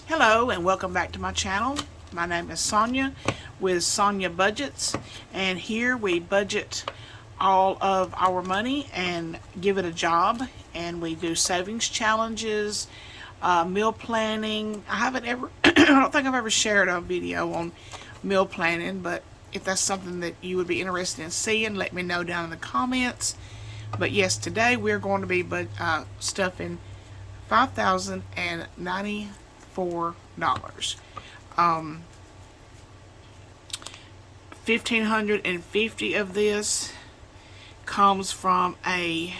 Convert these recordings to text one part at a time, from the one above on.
Hello and welcome back to my channel. My name is Sonya with Sonya Budgets, and here we budget all of our money and give it a job, and we do savings challenges, meal planning. I haven't ever I don't think I've ever shared a video on meal planning, but if that's something that you would be interested in seeing, let me know down in the comments. But yes, today we're going to be stuffing $5,094. $1,550 of this comes from a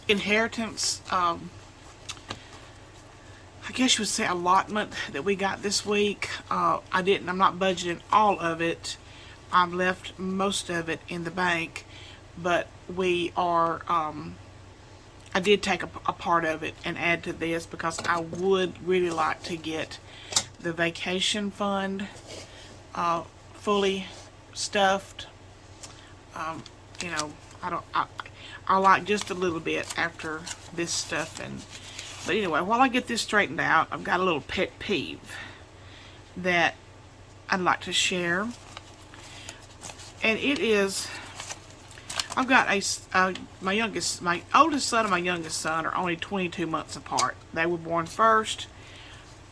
inheritance, I guess you would say allotment that we got this week. I'm not budgeting all of it. I've left most of it in the bank, but we are I did take a part of it and add to this because I would really like to get the vacation fund fully stuffed. You know, I like just a little bit after this stuff. But anyway, while I get this straightened out, I've got a little pet peeve that I'd like to share, and it is, I've got my oldest son and my youngest son are only 22 months apart. They were born first,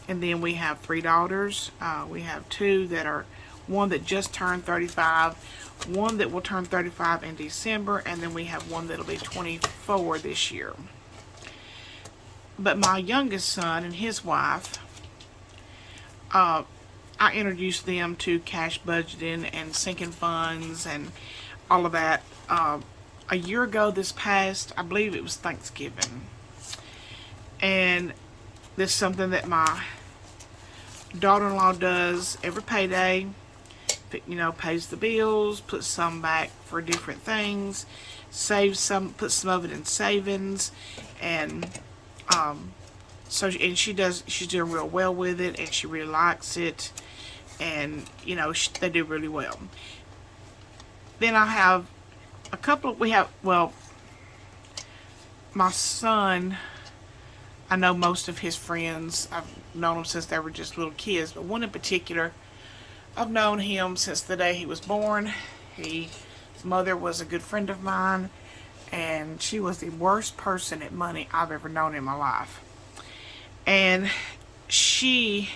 and then we have 3 daughters. We have 2 that are, one that just turned 35, one that will turn 35 in December, and then we have one that'll be 24 this year. But my youngest son and his wife, I introduced them to cash budgeting and sinking funds and all of that a year ago this past, I believe it was Thanksgiving. And this is something that my daughter-in-law does every payday. You know, pays the bills, puts some back for different things, saves some, puts some of it in savings, and she's doing real well with it, and she really likes it, and you know, they do really well. Then I have a couple, my son, I know most of his friends. I've known them since they were just little kids, but one in particular, I've known him since the day he was born. His mother was a good friend of mine, and she was the worst person at money I've ever known in my life. And she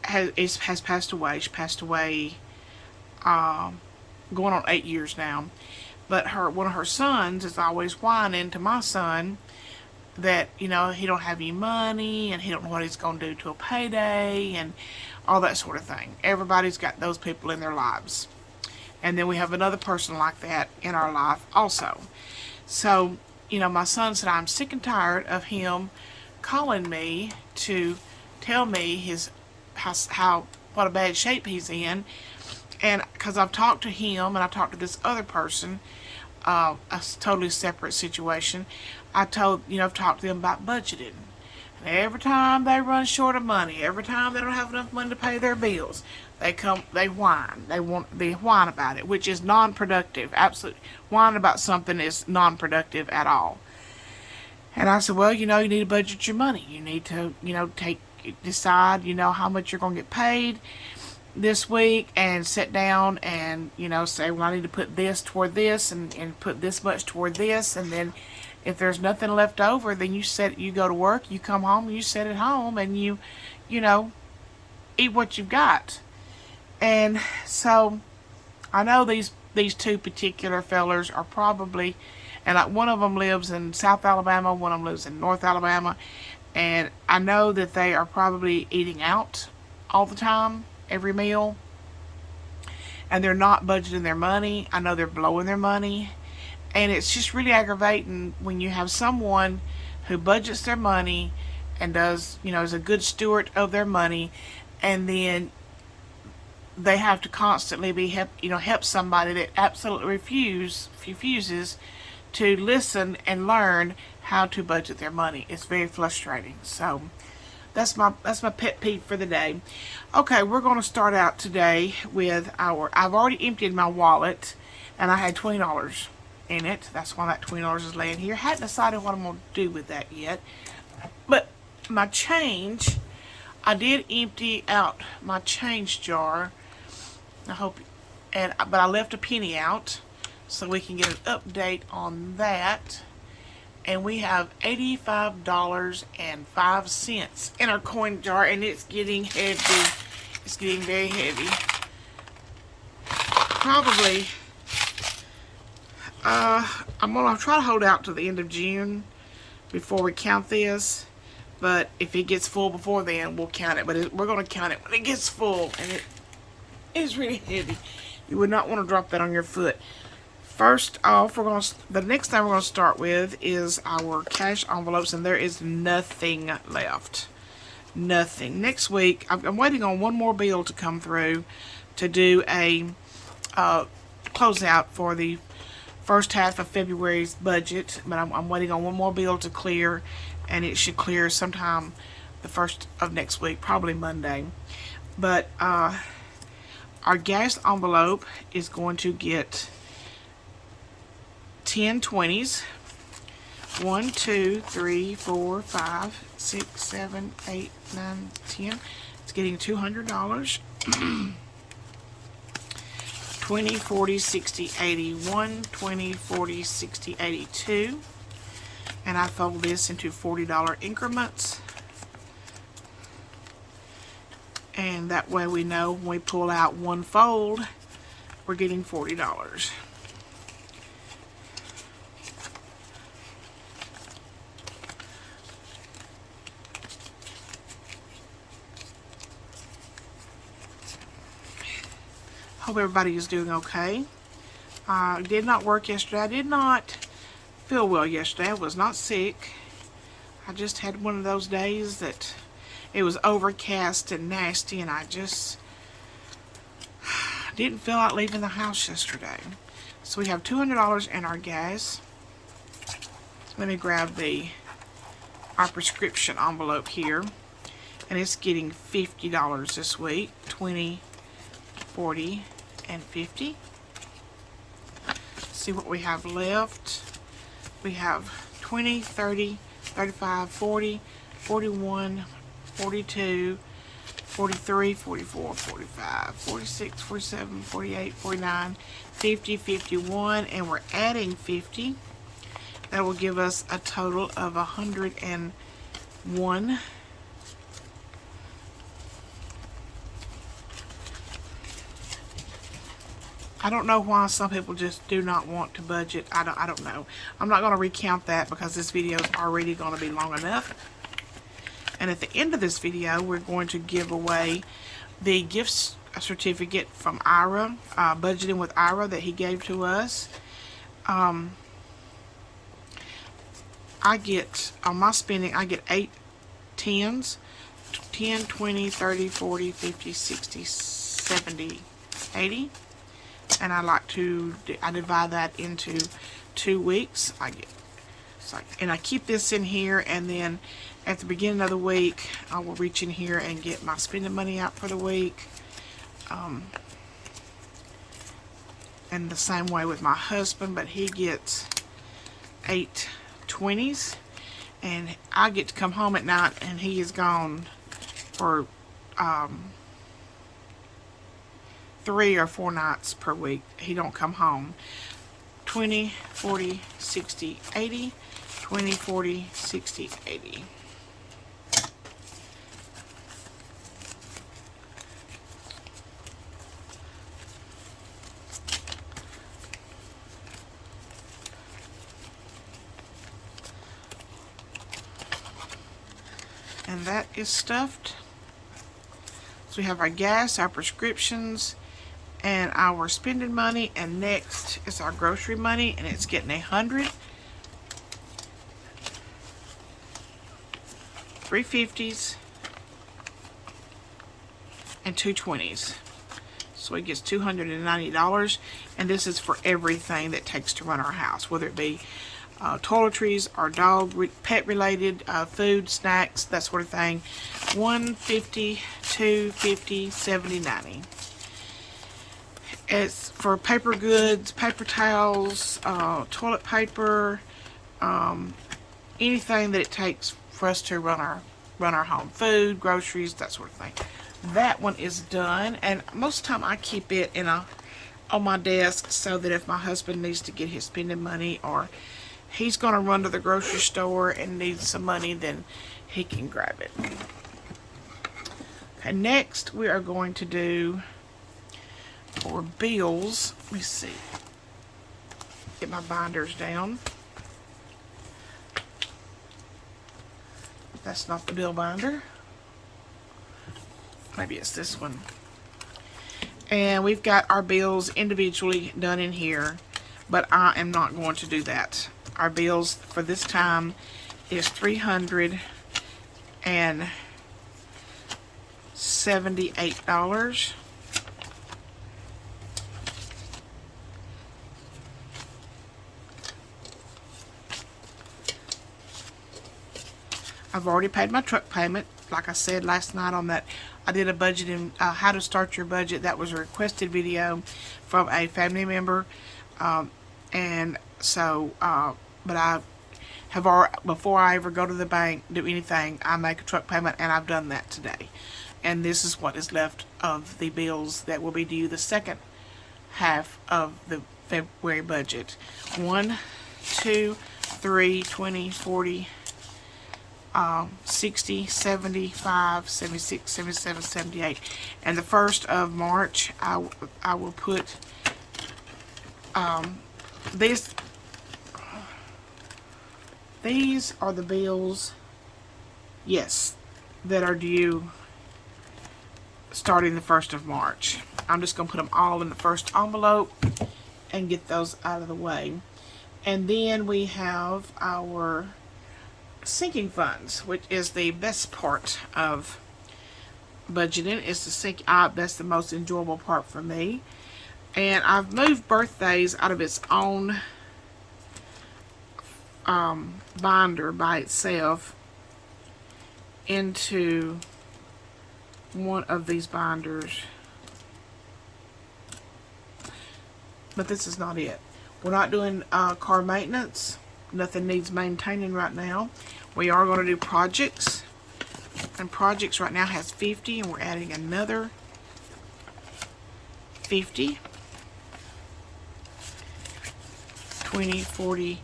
has passed away. She passed away going on 8 years now. But one of her sons is always whining to my son that, you know, he don't have any money and he don't know what he's going to do till payday and all that sort of thing. Everybody's got those people in their lives. And then we have another person like that in our life also. So, you know, my son said, I'm sick and tired of him calling me to tell me what a bad shape he's in. And because I've talked to him and I talked to this other person, a totally separate situation, I've talked to them about budgeting. And every time they run short of money, every time they don't have enough money to pay their bills, they whine. They whine about it, which is non-productive. Absolutely, whine about something is non-productive at all. And I said, well, you know, you need to budget your money. You need to, you know, decide, you know, how much you're going to get paid this week, and sit down and, you know, say, well, I need to put this toward this and put this much toward this, and then if there's nothing left over, then you go to work, you come home, you sit at home, and you know, eat what you've got. And so I know these 2 particular fellers are probably, and like one of them lives in South Alabama, one of them lives in North Alabama, and I know that they are probably eating out all the time, every meal, and they're not budgeting their money. I know they're blowing their money, and it's just really aggravating when you have someone who budgets their money and does, you know, is a good steward of their money, and then they have to constantly help somebody that absolutely refuses to listen and learn how to budget their money. It's very frustrating. So that's my pet peeve for the day. Okay, we're going to start out today with I've already emptied my wallet, and I had $20 in it. That's why that $20 is laying here. Hadn't decided what I'm going to do with that yet. But my change, I did empty out my change jar. But I left a penny out so we can get an update on that. And we have $85.05 in our coin jar, and it's getting heavy. It's getting very heavy. Probably, I'm going to try to hold out to the end of June before we count this. But if it gets full before then, we'll count it. But we're going to count it when it gets full, and it is really heavy. You would not want to drop that on your foot. First off, the next thing we're going to start with is our cash envelopes, and there is nothing left. Nothing. Next week, I'm waiting on one more bill to come through to do a closeout for the first half of February's budget, but I'm waiting on one more bill to clear, and it should clear sometime the first of next week, probably Monday. But our gas envelope is going to get 10 20s. 1, 2, 3, 4, 5, 6, 7, 8, 9, 10. It's getting $200. 20, 40, 60, 80. 1, 20, 40, 60, 82. And I fold this into $40 increments. And that way we know when we pull out one fold, we're getting $40. Hope everybody is doing okay. Did not work yesterday. I did not feel well yesterday. I was not sick. I just had one of those days that it was overcast and nasty, and I just didn't feel like leaving the house yesterday. So we have $200 in our gas. Let me grab our prescription envelope here, and it's getting $50 this week. 20, 40, and 50. Let's see what we have left. We have 20, 30, 35, 40, 41, 42, 43, 44, 45, 46, 47, 48, 49, 50, 51, and we're adding 50. That will give us a total of 101. I don't know why some people just do not want to budget. I don't know. I'm not going to recount that because this video is already going to be long enough. And at the end of this video, we're going to give away the gift certificate from Ira, Budgeting with Ira, that he gave to us. I get, on my spending, I get 8 10s. 10, 20, 30, 40, 50, 60, 70, 80. And I divide that into 2 weeks. And I keep this in here, and then at the beginning of the week, I will reach in here and get my spending money out for the week. And the same way with my husband, but he gets 8 20s, and I get to come home at night, and he is gone for 3 or 4 nights per week. He don't come home. 20, 40, 60, 80. 20, 40, 60, 80. And that is stuffed. So we have our gas, our prescriptions, and our spending money, and next is our grocery money, and it's getting 100, 3 50s, and 2 20s. So it gets $290, and this is for everything that takes to run our house, whether it be toiletries or pet related food, snacks, that sort of thing. 150, 250, 70, 90. It's for paper goods, paper towels, toilet paper, anything that it takes for us to run our home. Food, groceries, that sort of thing. That one is done, and most of the time I keep it on my desk so that if my husband needs to get his spending money, or he's going to run to the grocery store and needs some money, then he can grab it. Okay, next we are going to do for bills. Let me see. Get my binders down. That's not the bill binder. Maybe it's this one. And we've got our bills individually done in here, but I am not going to do that. Our bills for this time is $378. I've already paid my truck payment. Like I said last night on that, I did a budgeting, how to start your budget. That was a requested video from a family member. And so, but I have already, before I ever go to the bank, do anything, I make a truck payment, and I've done that today. And this is what is left of the bills that will be due the second half of the February budget. 1, 2, 3, 20, 40, 60, 75, 76, 77, 78. And the 1st of March, I will put these are the bills, yes, that are due starting the 1st of March. I'm just going to put them all in the first envelope and get those out of the way. And then we have our sinking funds, which is the best part of budgeting. Is the sink. That's the most enjoyable part for me. And I've moved birthdays out of its own binder by itself into one of these binders. But this is not it. We're not doing car maintenance. Nothing needs maintaining right now. We are going to do projects. And projects right now has 50, and we're adding another 50. 20, 40,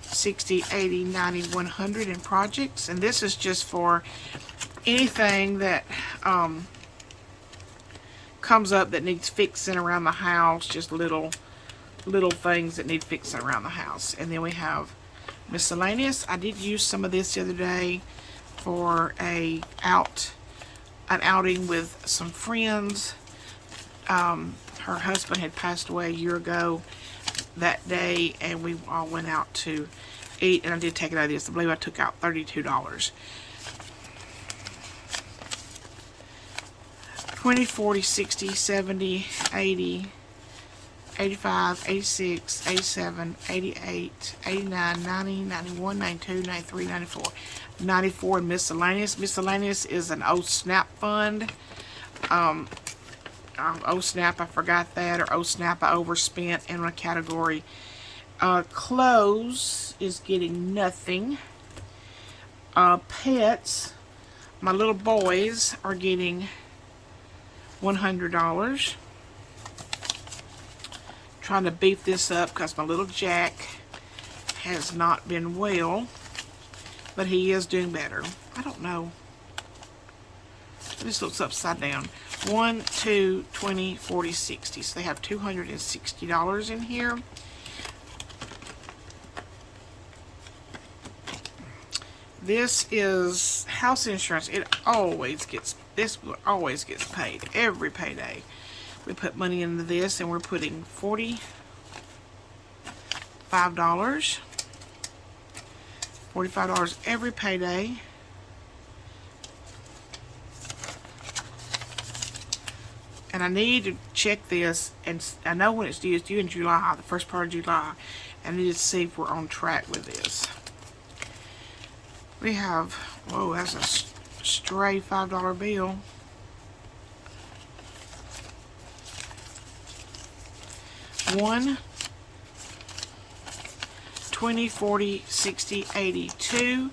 60, 80, 90, 100 in projects. And this is just for anything that comes up that needs fixing around the house. Just little things that need fixing around the house. And then we have miscellaneous. I did use some of this the other day for an outing with some friends. Her husband had passed away a year ago that day, and we all went out to eat, and I did take it out of this. I believe I took out $32. 20, 40, 60, 70, 80, 85, 86, 87, 88, 89, 90, 91, 92, 93, 94. 94 in miscellaneous. Miscellaneous is an Oh Snap fund. Oh Snap, I forgot that, or Oh Snap, I overspent in a category. Clothes is getting nothing. Pets, my little boys are getting $100. Trying to beef this up because my little Jack has not been well, but he is doing better. I don't know. This looks upside down. 1, 2, 20, 40, 60. So they have $260 in here. This is house insurance. This always gets paid every payday. We put money into this, and we're putting $45. $45 every payday. And I need to check this, and I know when it's due. It's due in July, the first part of July. And I need to see if we're on track with this. We have, whoa, that's a stray $5 bill. 1, 20, 40, 60, 80, 2,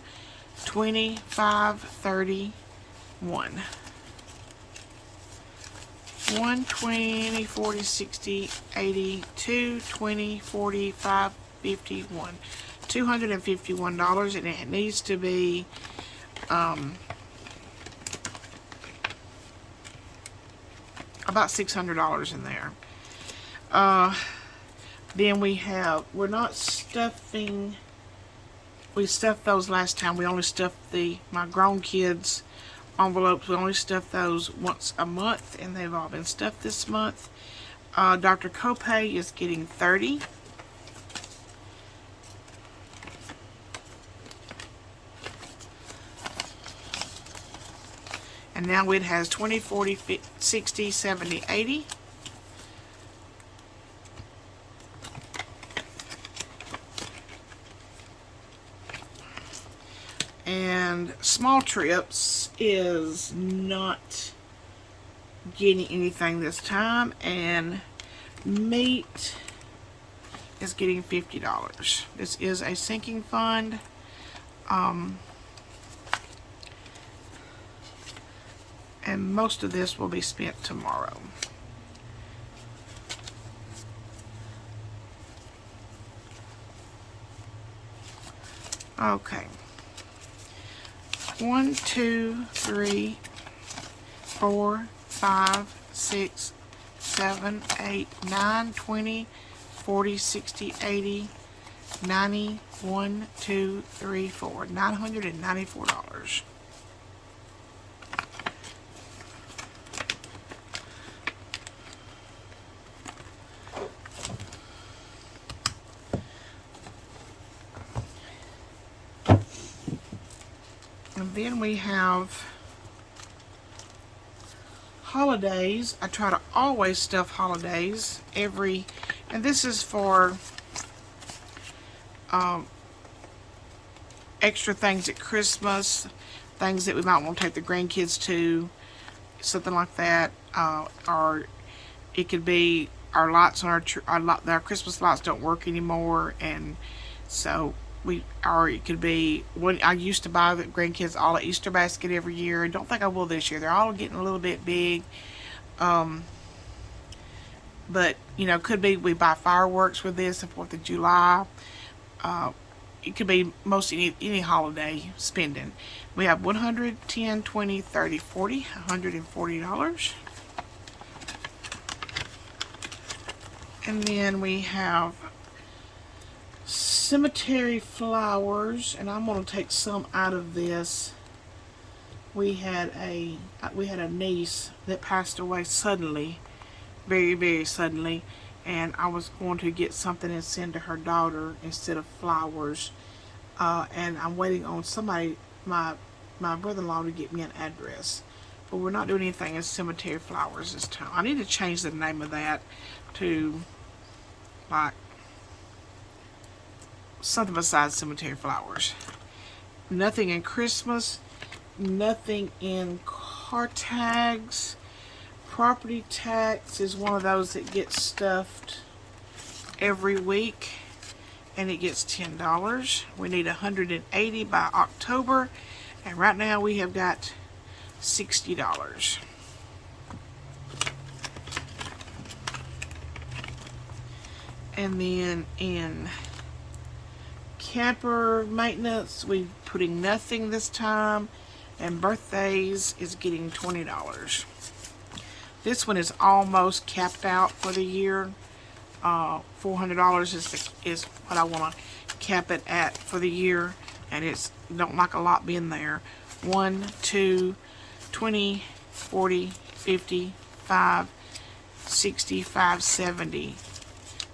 25, 30, 1. 1, 20, 40, 60, 80, 2, 20, 45, 51. $251, and it needs to be about $600 in there. Then we're not stuffing, we stuffed those last time. We only stuffed my grown kids' envelopes. We only stuffed those once a month, and they've all been stuffed this month. Dr. Copay is getting 30. And now it has 20, 40, 60, 70, 80. And Small Trips is not getting anything this time. And Meat is getting $50. This is a sinking fund. And most of this will be spent tomorrow. Okay. 1, 2, 3, 4, 5, 6, 7, 8, 9, 20, 40, 60, 80, 90, 1, 2, 3, 4. $994. And then we have holidays. I try to always stuff holidays and this is for extra things at Christmas, things that we might want to take the grandkids to, something like that. Or it could be our lights on our Christmas lights don't work anymore, and so or it could be when I used to buy the grandkids all an Easter basket every year. I don't think I will this year. They're all getting a little bit big. But could be we buy fireworks with this, the 4th of July. It could be most any holiday spending. We have 100, 10, 20, 30, 40, $140. And then we have cemetery flowers, and I'm going to take some out of this. We had a niece that passed away suddenly, very, very suddenly, and I was going to get something and send to her daughter instead of flowers. And I'm waiting on somebody, my brother-in-law, to get me an address. But we're not doing anything in cemetery flowers this time. I need to change the name of that to like something besides cemetery flowers. Nothing in Christmas, nothing in car tags. Property tax is one of those that gets stuffed every week, and it gets $10. We need 180 by October, and right now we have got $60. And then in camper maintenance, we're putting nothing this time, and birthdays is getting $20. This one is almost capped out for the year. $400 is what I want to cap it at for the year, and it's don't like a lot being there. 1, 2, 20, 40, 50, 5, 60, 5, 70,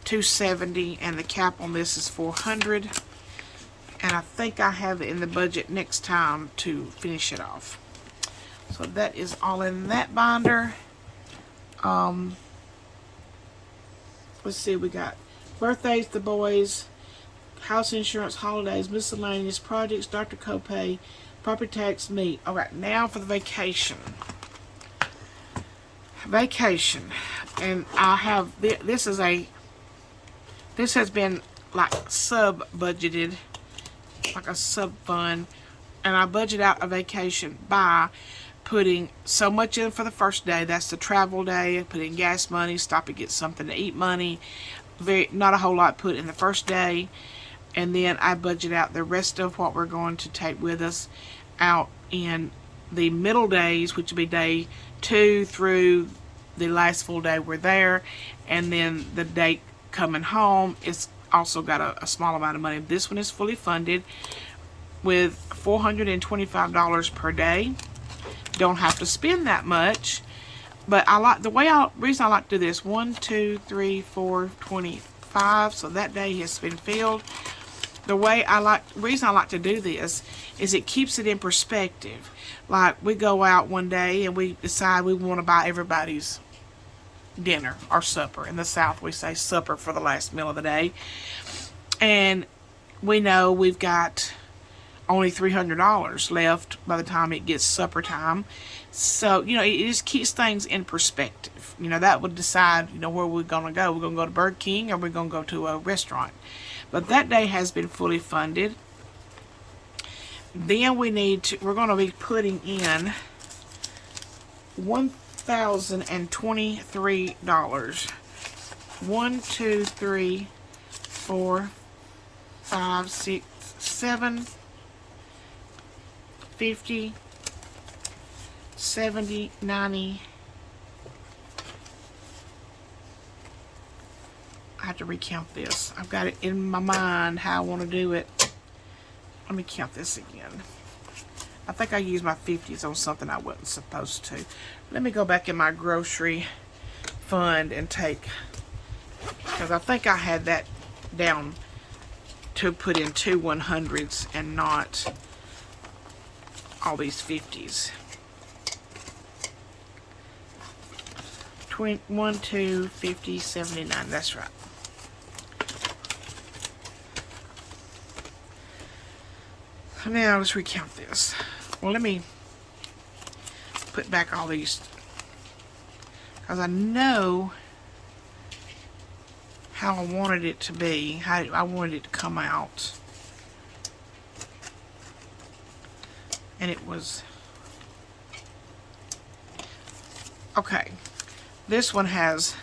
270, and the cap on this is 400. And I think I have it in the budget next time to finish it off. So that is all in that binder. Let's see, we got birthdays, the boys, house insurance, holidays, miscellaneous, projects, Dr. Copay, property tax, meat. All right, now for the vacation. Vacation. And I have, this is a this has been like sub-budgeted, like a sub-fund. And I budget out a vacation by putting so much in for the first day. That's the travel day. Put in gas money, stop and get something to eat money. Not a whole lot put in the first day. And then I budget out the rest of what we're going to take with us out in the middle days, which will be day 2 through the last full day we're there. And then the day coming home, it's also got a small amount of money. This one is fully funded with $425 per day. Don't have to spend that much, but I like the reason I like to do this. 1, 2, 3, 4, 25. So that day has been filled. Reason I like to do this is it keeps it in perspective. Like we go out one day and we decide we want to buy everybody's dinner or supper. In the South we say supper for the last meal of the day, and we know we've got only $300 left by the time it gets supper time. So, it just keeps things in perspective. That would decide, where we're going to go. We're going to go to Burger King or we're going to go to a restaurant. But that day has been fully funded. Then we're going to be putting in $1,023. 1, 2, 3, 4, 5, 6, 7, 50, 70, 90. I have to recount this. I've got it in my mind how I want to do it. Let me count this again. I think I used my 50s on something I wasn't supposed to. Let me go back in my grocery fund and take, because I think I had that down to put in 2 100s and not all these 50s. 1, 2, 50, 79. That's right. Now let's recount this. Well, let me put back all these, because I know how I wanted it to be, how I wanted it to come out. And it was okay. This one has,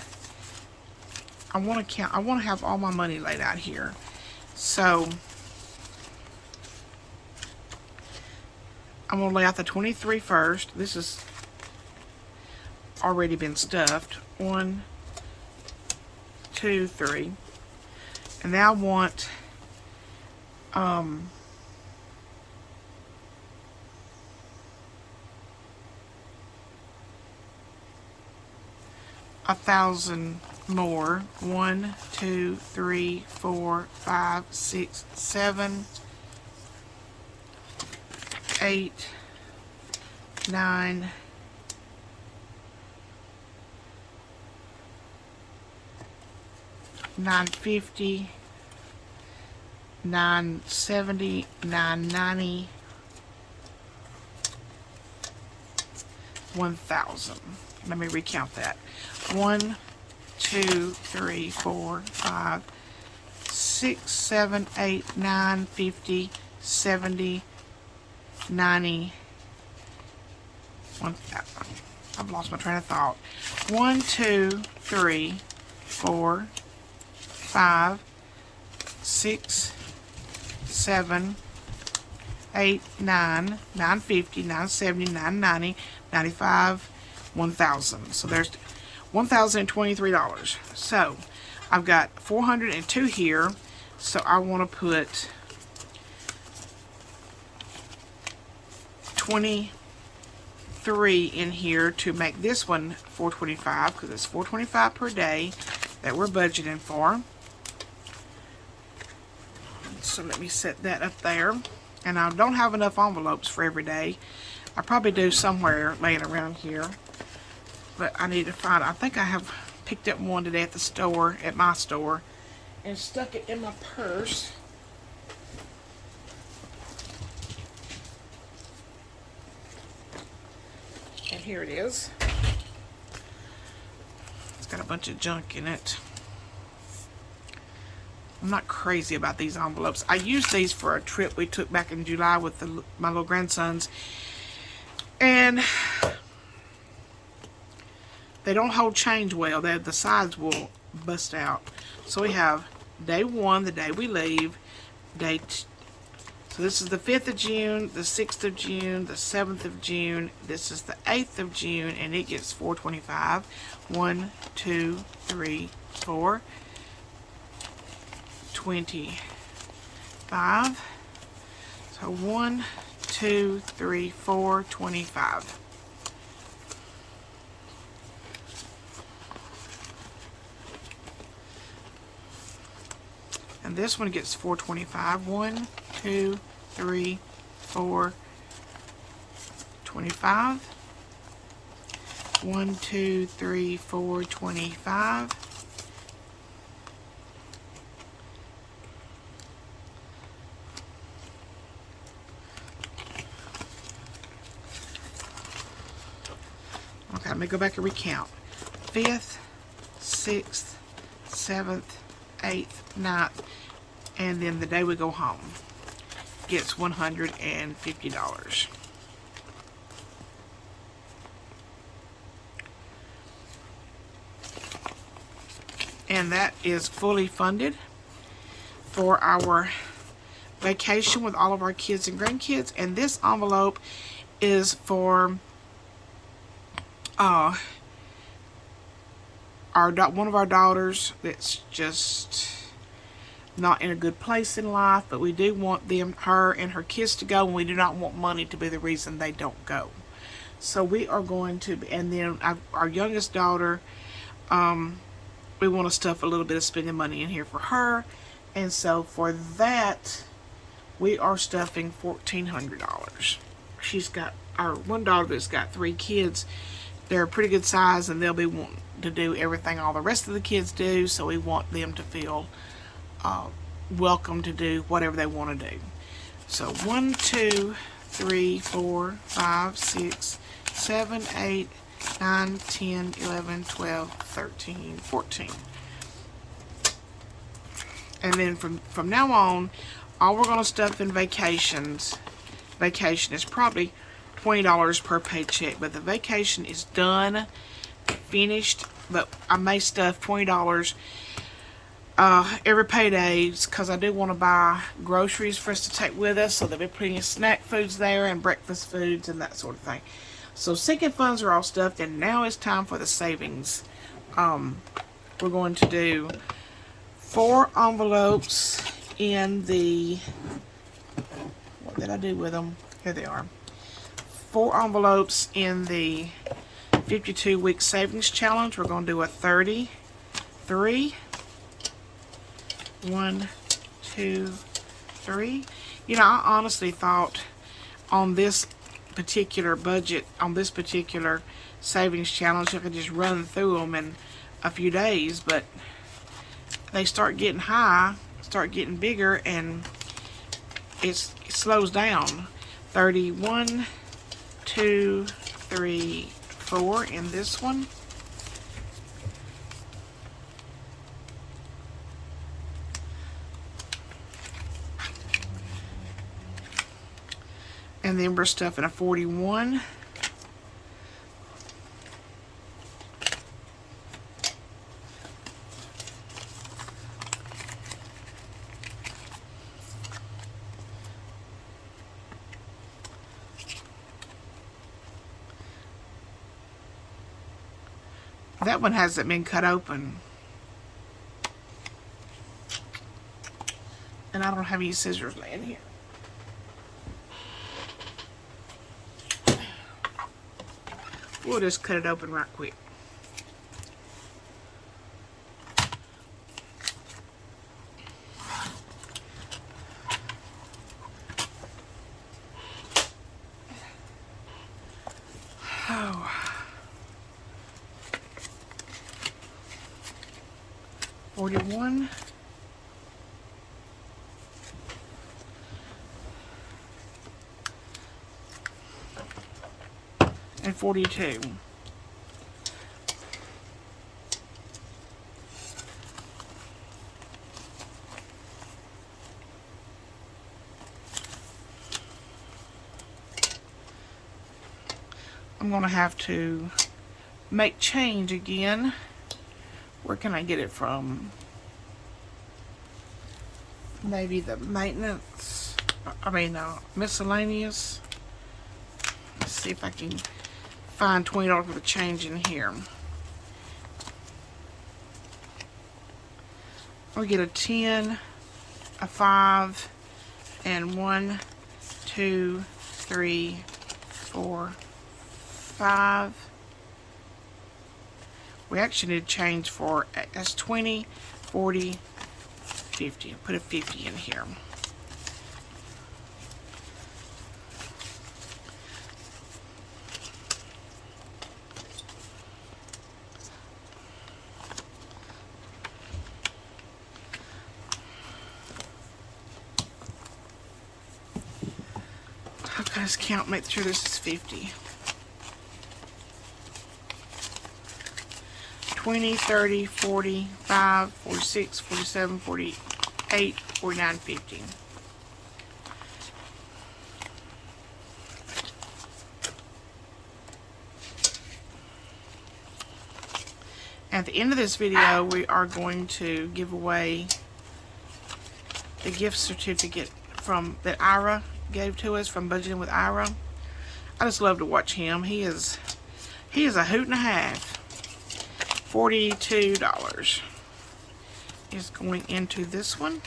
I want to have all my money laid out here. So I'm going to lay out the 23 first. This has already been stuffed. 1, 2, 3. And now I want $1,000 more. 1, 2, 3, 4, 5, 6, 7, 8, 9, 950, 970, 990, 1,000. Let me recount that. 1, 2, 3, 4, 5, 6, 7, 8, 9, 50, 70, 90, 1,000. I've lost my train of thought. 1, 2, 3, 4, 5, 6, 7, 8, 9, 950, 970, 990, 95, 1,000. So there's $1,023. So I've got 402 here. So I want to put 23 in here to make this one 425, because it's 425 per day that we're budgeting for. So let me set that up there. And I don't have enough envelopes for every day. I probably do somewhere laying around here, but I need to find, I think I have picked up one today at the store, at my store, and stuck it in my purse. And here it is. It's got a bunch of junk in it. I'm not crazy about these envelopes. I used these for a trip we took back in July with my little grandsons. And they don't hold change well. The sides will bust out. So we have day 1, the day we leave. So this is the 5th of June, the 6th of June, the 7th of June. This is the 8th of June, and it gets $4.25. 1, 2, 3, 4. 25. So 1, 2, 3, 4, 25. And this one gets $4.25. 1, 2, 3, 4, 25. 1, 2, 3, 4, 25. Okay, let me go back and recount. 5th, 6th, 7th, 8th, 9th, and then the day we go home gets $150. And that is fully funded for our vacation with all of our kids and grandkids. And this envelope is for one of our daughters that's just not in a good place in life, but we do want her and her kids to go, and we do not want money to be the reason they don't go. So we are going to, and then our youngest daughter, we want to stuff a little bit of spending money in here for her, and so for that we are stuffing $1,400. She's got our one daughter that's got 3 kids. They're a pretty good size, and they'll be wanting to do everything all the rest of the kids do, so we want them to feel welcome to do whatever they want to do. So 1, 2, 3, 4, 5, 6, 7, 8, 9, 10, 11, 12, 13, 14. And then from now on, all we're going to stuff in vacation is probably $20 per paycheck, but the vacation is done, finished, but I may stuff $20 every payday, because I do want to buy groceries for us to take with us, so there'll be plenty of snack foods there and breakfast foods and that sort of thing. So sinking funds are all stuffed, and now it's time for the savings. We're going to do 4 envelopes in the, what did I do with them? Here they are. 4 envelopes in the 52-week savings challenge. We're going to do a 30, 3, 1, 2, 3. You know, I honestly thought on this particular budget, on this particular savings challenge, I could just run through them in a few days, but they start getting high, start getting bigger, and it slows down. 31, 2, 3, 4 in this one. And then we're stuffing a 41. That one hasn't been cut open. And I don't have any scissors laying here. We'll just cut it open right quick. Oh. 41. And 42. I'm going to have to make change again. Where can I get it from? Maybe the maintenance, miscellaneous. Let's see if I can find $20 worth of change in here. We'll get a 10, a 5, and 1, 2, 3, 4, 5. We actually need change for, that's 20, 40, 50. I'll put a 50 in here. Okay, let's count, make sure this is 50. 20, 30, 40, 5, 46, 47, 48, 49, 50. At the end of this video, we are going to give away the gift certificate that Ira gave to us from Budgeting with Ira. I just love to watch him. He is a hoot and a half. $42 is going into this one.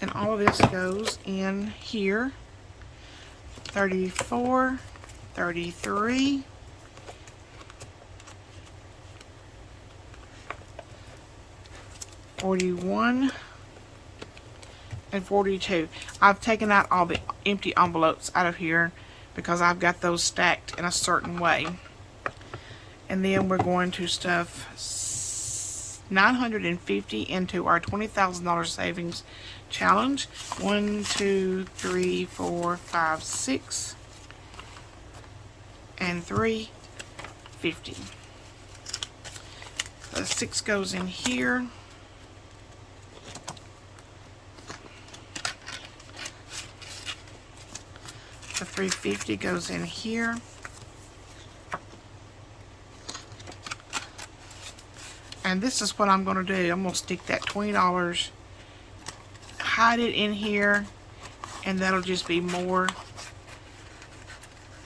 And all of this goes in here. 34, 33, 41, and 42. I've taken out all the empty envelopes out of here because I've got those stacked in a certain way. And then we're going to stuff $950 into our $20,000 savings challenge. 1, 2, 3, 4, 5, 6, and 3, 50. The 6 goes in here. The 350 goes in here. And this is what I'm going to do. I'm going to stick that $20, hide it in here, and that'll just be more.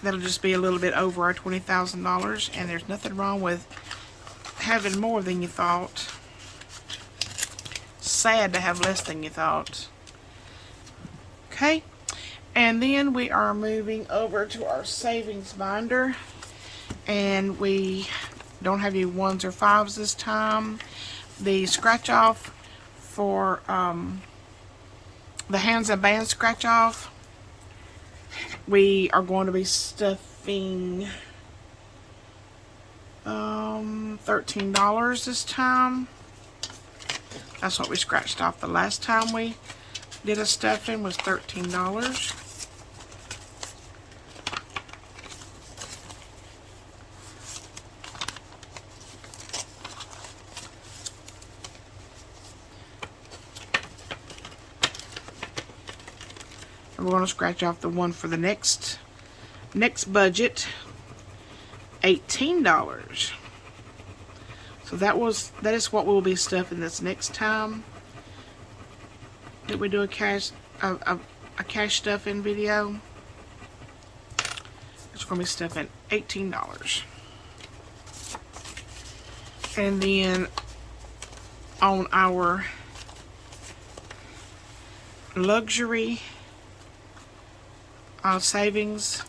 That'll just be a little bit over our $20,000, and there's nothing wrong with having more than you thought. Sad to have less than you thought. Okay, and then we are moving over to our savings binder, and we don't have any 1s or 5s this time. The scratch off for the hands and bands scratch off, we are going to be stuffing $13 this time. That's what we scratched off the last time we did a stuffing, was $13. And we're going to scratch off the one for the next budget, $18. So that is what we'll be stuffing this next time that we do a cash stuffing video. It's going to be stuffing $18. And then on our luxury savings,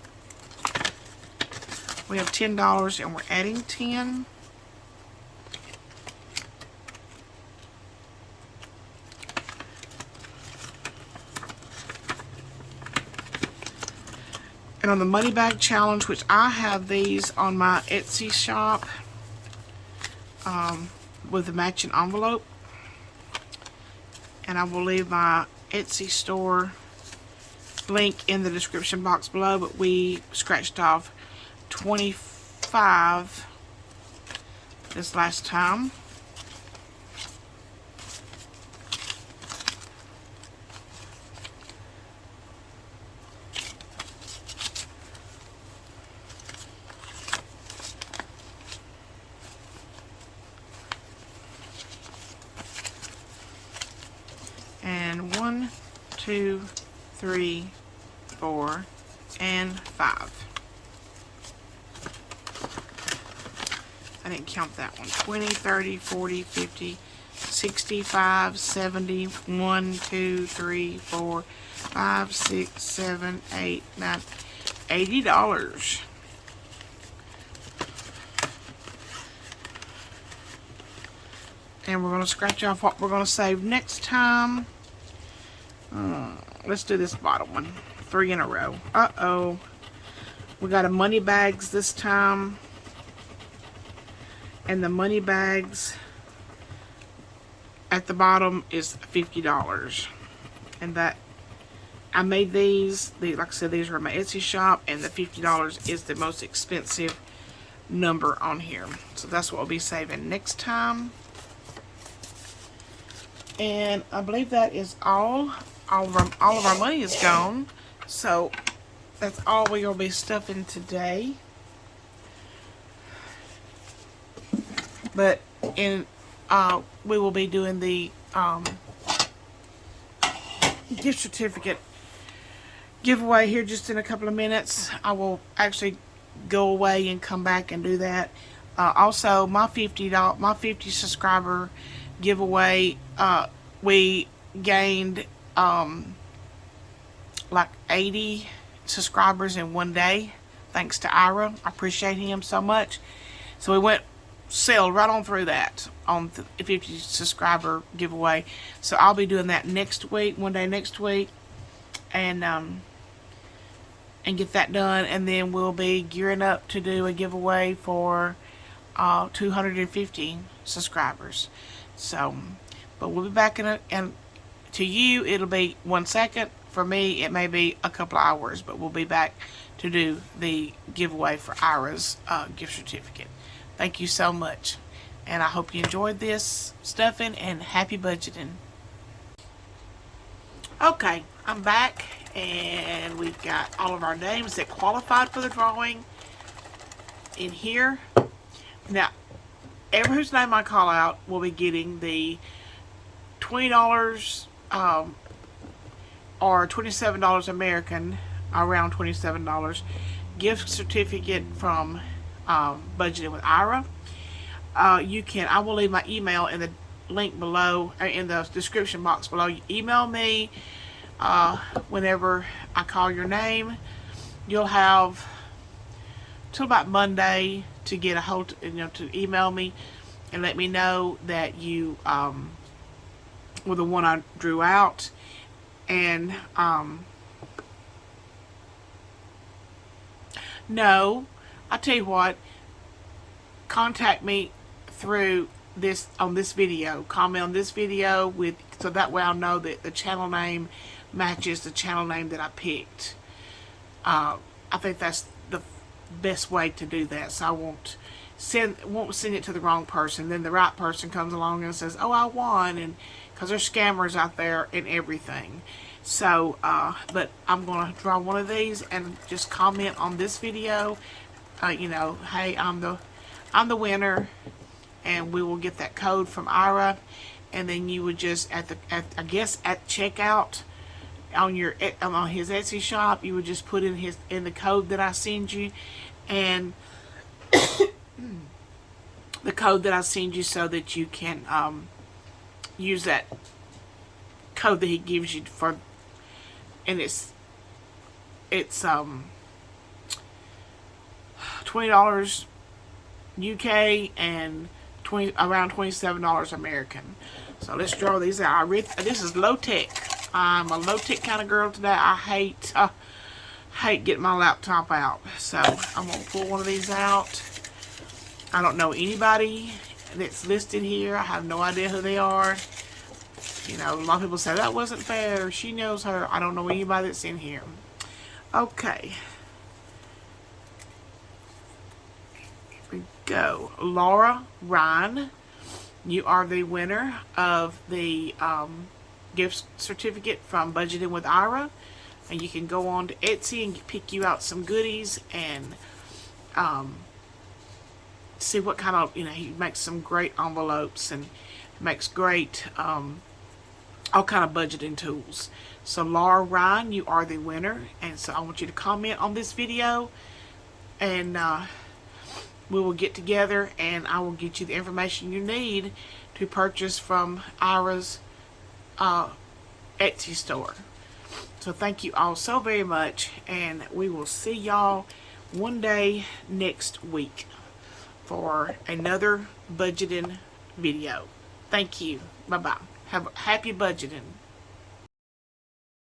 we have $10 and we're adding 10. And on the money bag challenge, which I have these on my Etsy shop with the matching envelope, and I will leave my Etsy store link in the description box below, but we scratched off 25 this last time. 1, 2, 3, 4, and 5. I didn't count that one. 20, 30, 40, 50, 65, 70, 1, 2, 3, 4, 5, 6, 7, 8, 9, $80. And we're going to scratch off what we're going to save next time. Let's do this bottom one. 3 in a row. Uh-oh. We got a money bags this time. And the money bags at the bottom is $50. And that, I made these, like I said, these were my Etsy shop, and the $50 is the most expensive number on here. So that's what we'll be saving next time. And I believe that is all. All of our money is gone. So that's all we will be stuffing today. But we will be doing the gift certificate giveaway here just in a couple of minutes. I will actually go away and come back and do that. Also, my 50 subscriber giveaway, we gained like 80 subscribers in one day, thanks to Ira. I appreciate him so much. So we sailed right on through that on the 50 subscriber giveaway. So I'll be doing that next week, one day next week, and get that done, and then we'll be gearing up to do a giveaway for 250 subscribers. So, but we'll be back and to you it'll be 1 second. For me it may be a couple of hours, but we'll be back to do the giveaway for Ira's gift certificate. Thank you so much, and I hope you enjoyed this stuffing, and happy budgeting. Okay, I'm back, and we've got all of our names that qualified for the drawing in here. Now, everyone whose name I call out will be getting the $20 or $27 American, around $27 gift certificate from Budgeting with Ira. I will leave my email in the link below, in the description box below. You email me whenever I call your name. You'll have till about Monday to get a hold, to email me and let me know that you were the one I drew out. And no, I'll tell you what, contact me through this, on this video, comment on this video so that way I'll know that the channel name matches the channel name that I picked. I think that's the best way to do that, so I won't send it to the wrong person. Then the right person comes along and says, oh, I won, and because there's scammers out there and everything. So but I'm gonna draw one of these and just comment on this video, hey, I'm the winner, and we will get that code from Ira, and then you would just I guess at checkout on his Etsy shop, you would just put in the code that I send you, and the code that I send you, so that you can use that code that he gives you for, and it's $20 UK and around $27 American. So let's draw these out. This is low tech. I'm a low tech kind of girl today. I hate getting my laptop out. So I'm gonna pull one of these out. I don't know anybody that's listed here. I have no idea who they are. A lot of people say that wasn't fair. She knows her. I don't know anybody that's in here. Okay. Here we go. Laura Ryan, you are the winner of the gift certificate from Budgeting with Ira. And you can go on to Etsy and pick you out some goodies and see what kind of, he makes some great envelopes and makes great all kind of budgeting tools. So Laura Ryan, you are the winner, and so I want you to comment on this video, and we will get together and I will get you the information you need to purchase from Ira's Etsy store. So thank you all so very much, and we will see y'all one day next week for another budgeting video. Thank you. Bye-bye. Have happy budgeting.